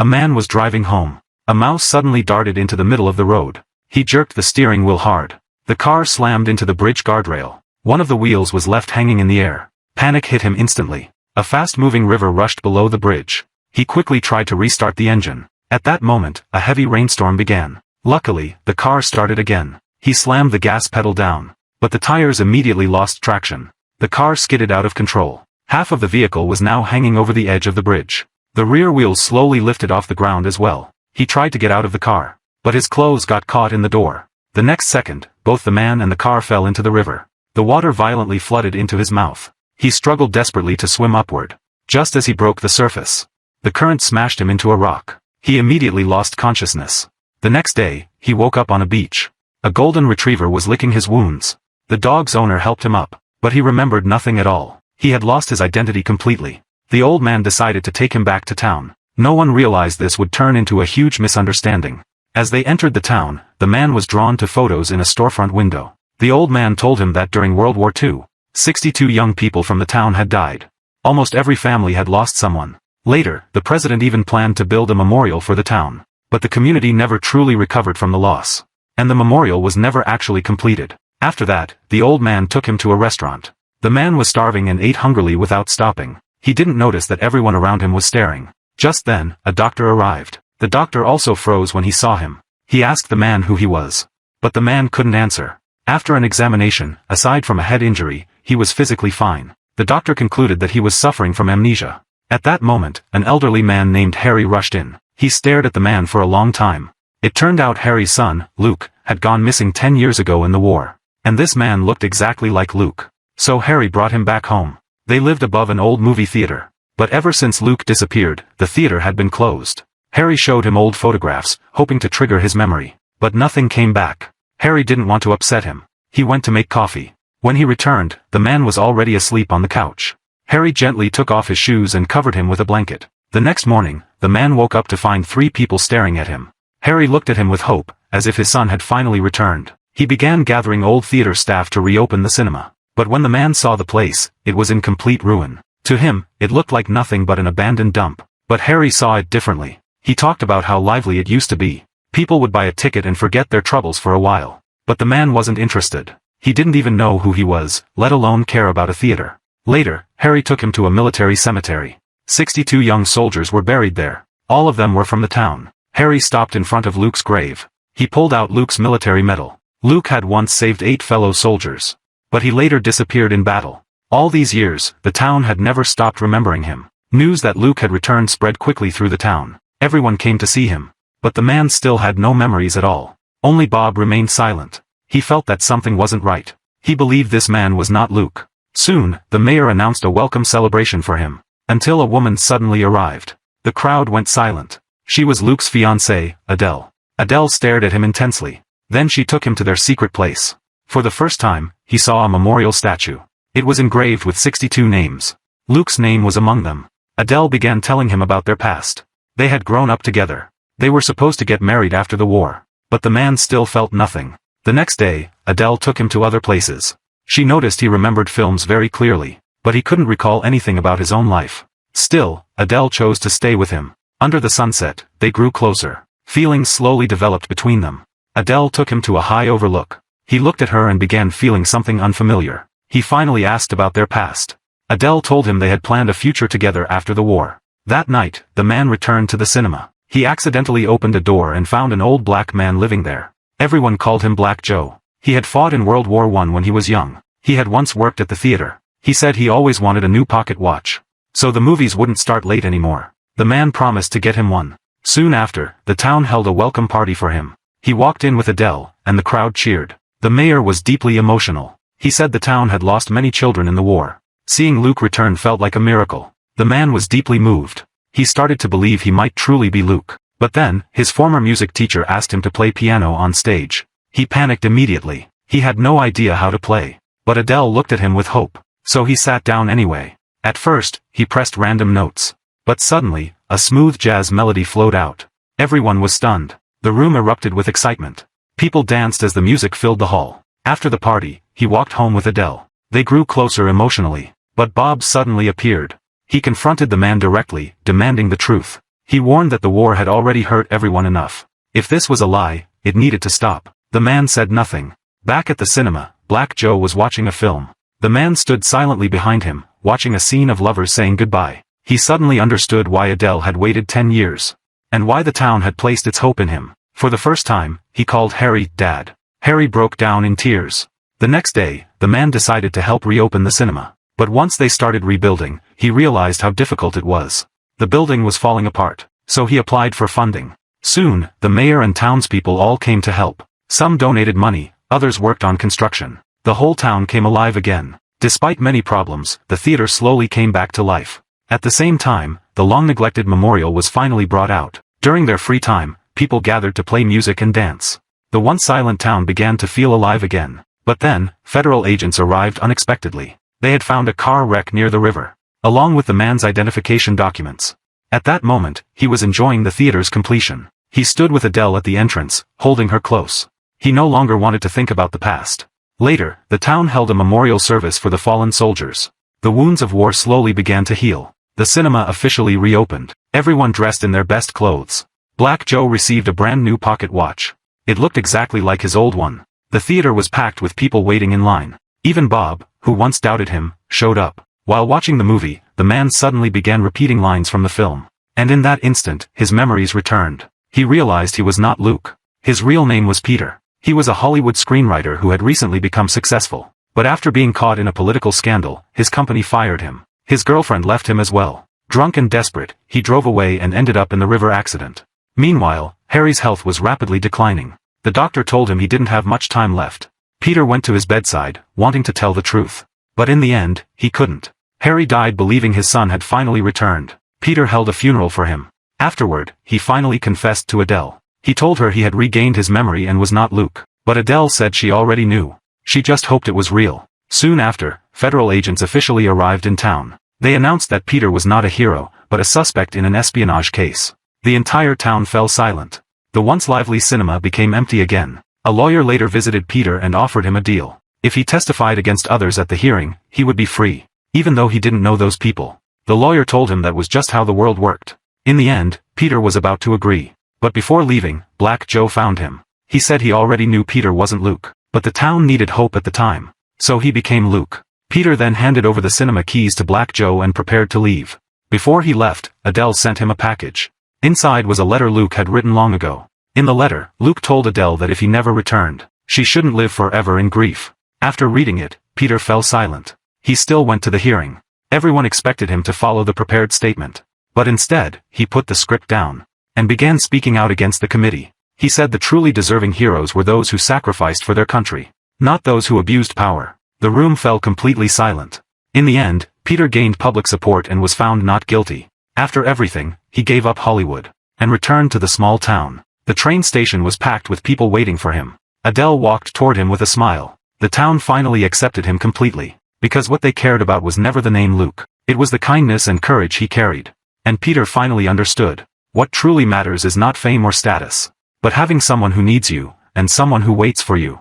A man was driving home. A mouse suddenly darted into the middle of the road. He jerked the steering wheel hard. The car slammed into the bridge guardrail. One of the wheels was left hanging in the air. Panic hit him instantly. A fast-moving river rushed below the bridge. He quickly tried to restart the engine. At that moment, a heavy rainstorm began. Luckily, the car started again. He slammed the gas pedal down. But the tires immediately lost traction. The car skidded out of control. Half of the vehicle was now hanging over the edge of the bridge. The rear wheels slowly lifted off the ground as well. He tried to get out of the car. But his clothes got caught in the door. The next second, both the man and the car fell into the river. The water violently flooded into his mouth. He struggled desperately to swim upward. Just as he broke the surface, the current smashed him into a rock. He immediately lost consciousness. The next day, he woke up on a beach. A golden retriever was licking his wounds. The dog's owner helped him up, but he remembered nothing at all. He had lost his identity completely. The old man decided to take him back to town. No one realized this would turn into a huge misunderstanding. As they entered the town, the man was drawn to photos in a storefront window. The old man told him that during World War II, 62 young people from the town had died. Almost every family had lost someone. Later, the president even planned to build a memorial for the town. But the community never truly recovered from the loss. And the memorial was never actually completed. After that, the old man took him to a restaurant. The man was starving and ate hungrily without stopping. He didn't notice that everyone around him was staring. Just then, a doctor arrived. The doctor also froze when he saw him. He asked the man who he was. But the man couldn't answer. After an examination, aside from a head injury, he was physically fine. The doctor concluded that he was suffering from amnesia. At that moment, an elderly man named Harry rushed in. He stared at the man for a long time. It turned out Harry's son, Luke, had gone missing 10 years ago in the war. And this man looked exactly like Luke. So Harry brought him back home. They lived above an old movie theater. But ever since Luke disappeared, the theater had been closed. Harry showed him old photographs, hoping to trigger his memory. But nothing came back. Harry didn't want to upset him. He went to make coffee. When he returned, the man was already asleep on the couch. Harry gently took off his shoes and covered him with a blanket. The next morning, the man woke up to find 3 people staring at him. Harry looked at him with hope, as if his son had finally returned. He began gathering old theater staff to reopen the cinema. But when the man saw the place, it was in complete ruin. To him, it looked like nothing but an abandoned dump. But Harry saw it differently. He talked about how lively it used to be. People would buy a ticket and forget their troubles for a while. But the man wasn't interested. He didn't even know who he was, let alone care about a theater. Later, Harry took him to a military cemetery. 62 young soldiers were buried there. All of them were from the town. Harry stopped in front of Luke's grave. He pulled out Luke's military medal. Luke had once saved 8 fellow soldiers. But he later disappeared in battle. All these years, the town had never stopped remembering him. News that Luke had returned spread quickly through the town. Everyone came to see him. But the man still had no memories at all. Only Bob remained silent. He felt that something wasn't right. He believed this man was not Luke. Soon, the mayor announced a welcome celebration for him. Until a woman suddenly arrived. The crowd went silent. She was Luke's fiancée, Adele. Adele stared at him intensely. Then she took him to their secret place. For the first time, he saw a memorial statue. It was engraved with 62 names. Luke's name was among them. Adele began telling him about their past. They had grown up together. They were supposed to get married after the war. But the man still felt nothing. The next day, Adele took him to other places. She noticed he remembered films very clearly, but he couldn't recall anything about his own life. Still, Adele chose to stay with him. Under the sunset, they grew closer. Feelings slowly developed between them. Adele took him to a high overlook. He looked at her and began feeling something unfamiliar. He finally asked about their past. Adele told him they had planned a future together after the war. That night, the man returned to the cinema. He accidentally opened a door and found an old black man living there. Everyone called him Black Joe. He had fought in World War I when he was young. He had once worked at the theater. He said he always wanted a new pocket watch. So the movies wouldn't start late anymore. The man promised to get him one. Soon after, the town held a welcome party for him. He walked in with Adele, and the crowd cheered. The mayor was deeply emotional. He said the town had lost many children in the war. Seeing Luke return felt like a miracle. The man was deeply moved. He started to believe he might truly be Luke. But then, his former music teacher asked him to play piano on stage. He panicked immediately. He had no idea how to play. But Adele looked at him with hope. So he sat down anyway. At first, he pressed random notes. But suddenly, a smooth jazz melody flowed out. Everyone was stunned. The room erupted with excitement. People danced as the music filled the hall. After the party, he walked home with Adele. They grew closer emotionally. But Bob suddenly appeared. He confronted the man directly, demanding the truth. He warned that the war had already hurt everyone enough. If this was a lie, it needed to stop. The man said nothing. Back at the cinema, Black Joe was watching a film. The man stood silently behind him, watching a scene of lovers saying goodbye. He suddenly understood why Adele had waited 10 years. And why the town had placed its hope in him. For the first time, he called Harry, Dad. Harry broke down in tears. The next day, the man decided to help reopen the cinema. But once they started rebuilding, he realized how difficult it was. The building was falling apart, so he applied for funding. Soon, the mayor and townspeople all came to help. Some donated money, others worked on construction. The whole town came alive again. Despite many problems, the theater slowly came back to life. At the same time, the long-neglected memorial was finally brought out. During their free time, people gathered to play music and dance. The once silent town began to feel alive again. But then, federal agents arrived unexpectedly. They had found a car wreck near the river, along with the man's identification documents. At that moment, he was enjoying the theater's completion. He stood with Adele at the entrance, holding her close. He no longer wanted to think about the past. Later, the town held a memorial service for the fallen soldiers. The wounds of war slowly began to heal. The cinema officially reopened. Everyone dressed in their best clothes. Black Joe received a brand new pocket watch. It looked exactly like his old one. The theater was packed with people waiting in line. Even Bob, who once doubted him, showed up. While watching the movie, the man suddenly began repeating lines from the film. And in that instant, his memories returned. He realized he was not Luke. His real name was Peter. He was a Hollywood screenwriter who had recently become successful. But after being caught in a political scandal, his company fired him. His girlfriend left him as well. Drunk and desperate, he drove away and ended up in the river accident. Meanwhile, Harry's health was rapidly declining. The doctor told him he didn't have much time left. Peter went to his bedside, wanting to tell the truth. But in the end, he couldn't. Harry died believing his son had finally returned. Peter held a funeral for him. Afterward, he finally confessed to Adele. He told her he had regained his memory and was not Luke. But Adele said she already knew. She just hoped it was real. Soon after, federal agents officially arrived in town. They announced that Peter was not a hero, but a suspect in an espionage case. The entire town fell silent. The once lively cinema became empty again. A lawyer later visited Peter and offered him a deal. If he testified against others at the hearing, he would be free. Even though he didn't know those people. The lawyer told him that was just how the world worked. In the end, Peter was about to agree. But before leaving, Black Joe found him. He said he already knew Peter wasn't Luke. But the town needed hope at the time. So he became Luke. Peter then handed over the cinema keys to Black Joe and prepared to leave. Before he left, Adele sent him a package. Inside was a letter Luke had written long ago. In the letter, Luke told Adele that if he never returned, she shouldn't live forever in grief. After reading it, Peter fell silent. He still went to the hearing. Everyone expected him to follow the prepared statement. But instead, he put the script down. And began speaking out against the committee. He said the truly deserving heroes were those who sacrificed for their country. Not those who abused power. The room fell completely silent. In the end, Peter gained public support and was found not guilty. After everything, he gave up Hollywood. And returned to the small town. The train station was packed with people waiting for him. Adele walked toward him with a smile. The town finally accepted him completely. Because what they cared about was never the name Luke. It was the kindness and courage he carried. And Peter finally understood. What truly matters is not fame or status. But having someone who needs you, and someone who waits for you.